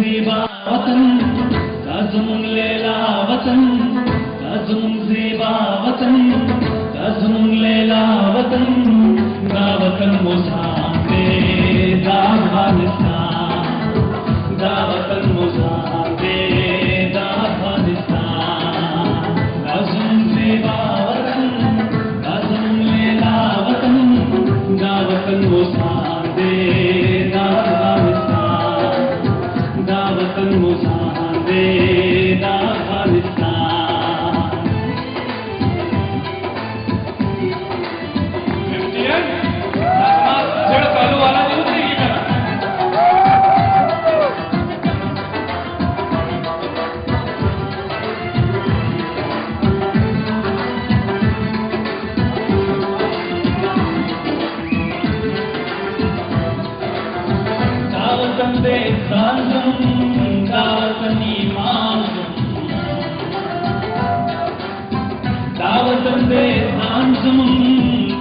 ज़ेबा वतन ताज़ुमुन लैला वतन ताज़ुमुन ज़ेबा वतन ताज़ुमुन लैला वतन दा वतन मोज़ाम्बिक दा अफ़गानिस्तान दा वतन मोज़ाम्बिक दा अफ़गानिस्तान ताज़ुमुन ज़ेबा वतन ताज़ुमुन लैला वतन दा वतन मोज़ाम्बिक दा अफ़गानिस्तान दा वतन मोज़ाम्बिक दा अफ़गानिस्तान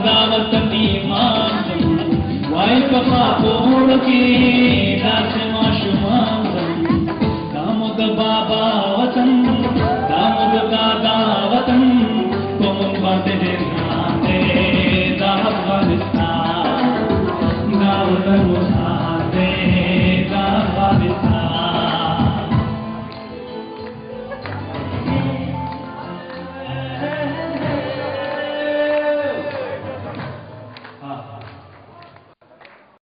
दावत नी मां वाई पपा कोड़ की